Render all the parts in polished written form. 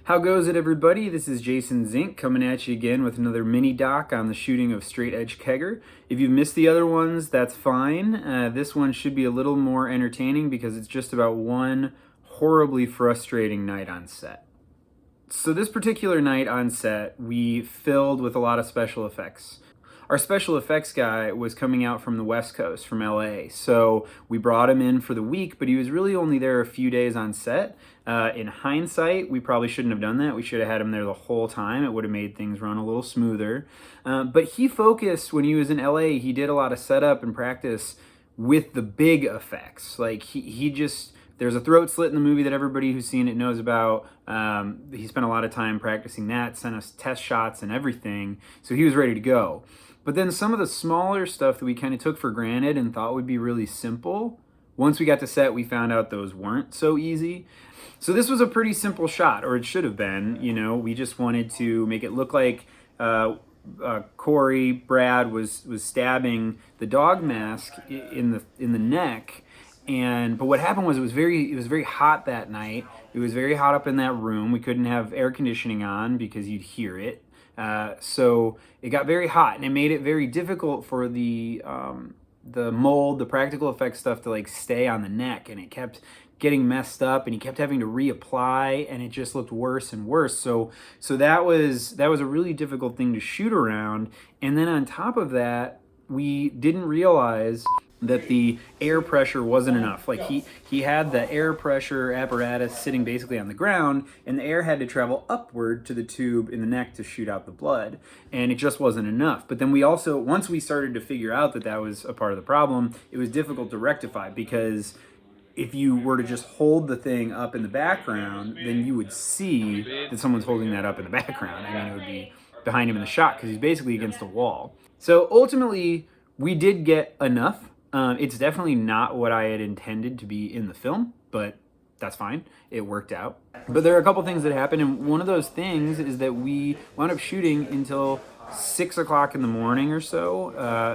How goes it, everybody? This is Jason Zink coming at you again with another mini doc on the shooting of Straight Edge Kegger. If you've missed the other ones, that's fine. This one should be a little more entertaining because it's just about one horribly frustrating night on set. So this particular night on set, we filled with a lot of special effects. Our special effects guy was coming out from the West Coast, from LA, so we brought him in for the week, but he was really only there a few days on set. In hindsight, we probably shouldn't have done that. We should have had him there the whole time. It would have made things run a little smoother. But he focused, when he was in LA, he did a lot of setup and practice with the big effects. Like, he just... There's a throat slit in the movie that everybody who's seen it knows about. He spent a lot of time practicing that, sent us test shots and everything, so he was ready to go. But then some of the smaller stuff that we kind of took for granted and thought would be really simple, once we got to set, we found out those weren't so easy. So this was a pretty simple shot, or it should have been. You know, we just wanted to make it look like Brad was stabbing the dog mask in the neck. But what happened was it was very hot that night. It was very hot up in that room. We couldn't have air conditioning on because you'd hear it. So it got very hot, and it made it very difficult for the mold, the practical effects stuff to like stay on the neck, and it kept getting messed up, and he kept having to reapply, and it just looked worse and worse. So that was a really difficult thing to shoot around. And then on top of that, we didn't realize that the air pressure wasn't enough. Like he had the air pressure apparatus sitting basically on the ground, and the air had to travel upward to the tube in the neck to shoot out the blood, and it just wasn't enough. But then we also, once we started to figure out that that was a part of the problem, it was difficult to rectify, because if you were to just hold the thing up in the background, then you would see that someone's holding that up in the background. I mean, it would be behind him in the shot because he's basically against the wall. So ultimately, we did get enough. It's definitely not what I had intended to be in the film, but that's fine. It worked out. But there are a couple things that happened, and one of those things is that we wound up shooting until 6 o'clock in the morning or so,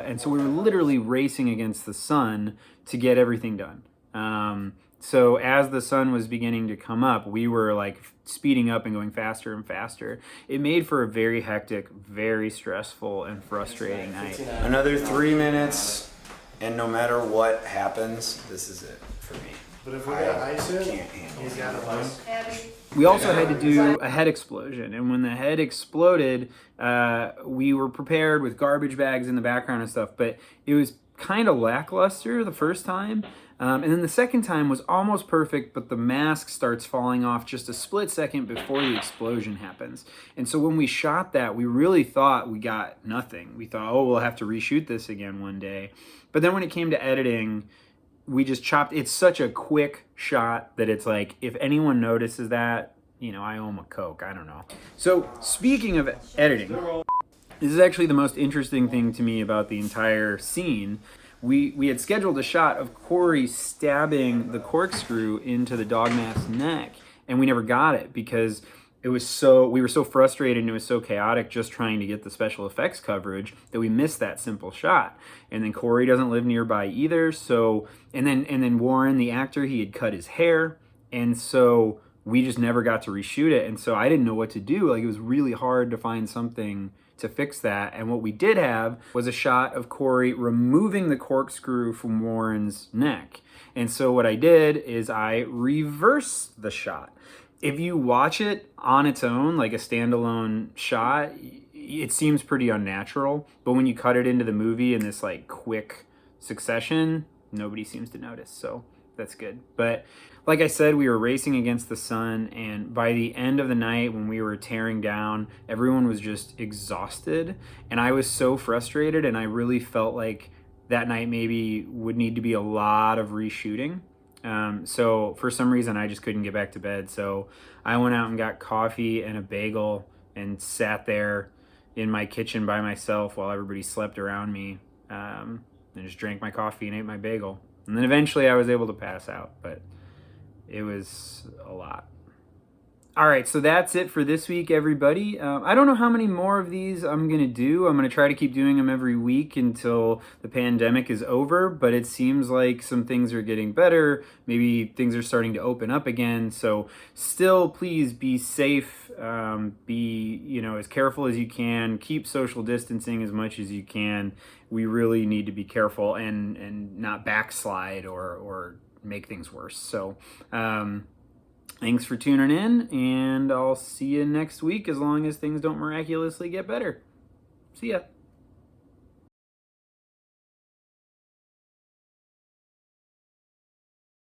and so we were literally racing against the sun to get everything done. So as the sun was beginning to come up, we were like speeding up and going faster and faster. It made for a very hectic, very stressful, and frustrating night. Another 3 minutes. And no matter what happens, this is it for me. But if we got ice in, can't handle he's got a ice. We also had to do a head explosion, and when the head exploded, we were prepared with garbage bags in the background and stuff, but it was kind of lackluster the first time. And then the second time was almost perfect, but the mask starts falling off just a split second before the explosion happens. And so when we shot that, we really thought we got nothing. We thought, oh, we'll have to reshoot this again one day. But then when it came to editing, we just chopped. It's such a quick shot that it's like, if anyone notices that, you know, I owe them a Coke. I don't know. So speaking of editing, this is actually the most interesting thing to me about the entire scene. We had scheduled a shot of Corey stabbing the corkscrew into the dog mask's neck, and we never got it because we were so frustrated and it was so chaotic just trying to get the special effects coverage that we missed that simple shot. And then Corey doesn't live nearby either, so and then Warren, the actor, he had cut his hair, and so we just never got to reshoot it. And so I didn't know what to do. Like, it was really hard to find something to fix that. And what we did have was a shot of Corey removing the corkscrew from Warren's neck. And so what I did is I reversed the shot. If you watch it on its own, like a standalone shot, it seems pretty unnatural. But when you cut it into the movie in this like quick succession, nobody seems to notice. So that's good. But like I said, we were racing against the sun, and by the end of the night when we were tearing down, everyone was just exhausted, and I was so frustrated, and I really felt like that night maybe would need to be a lot of reshooting. So for some reason I just couldn't get back to bed, so I went out and got coffee and a bagel and sat there in my kitchen by myself while everybody slept around me, and just drank my coffee and ate my bagel. And then eventually I was able to pass out, but it was a lot. All right, so that's it for this week, everybody. I don't know how many more of these I'm going to do. I'm going to try to keep doing them every week until the pandemic is over, but it seems like some things are getting better. Maybe things are starting to open up again. So still, please be safe. Be, as careful as you can. Keep social distancing as much as you can. We really need to be careful and not backslide or make things worse. So, thanks for tuning in, and I'll see you next week as long as things don't miraculously get better. See ya.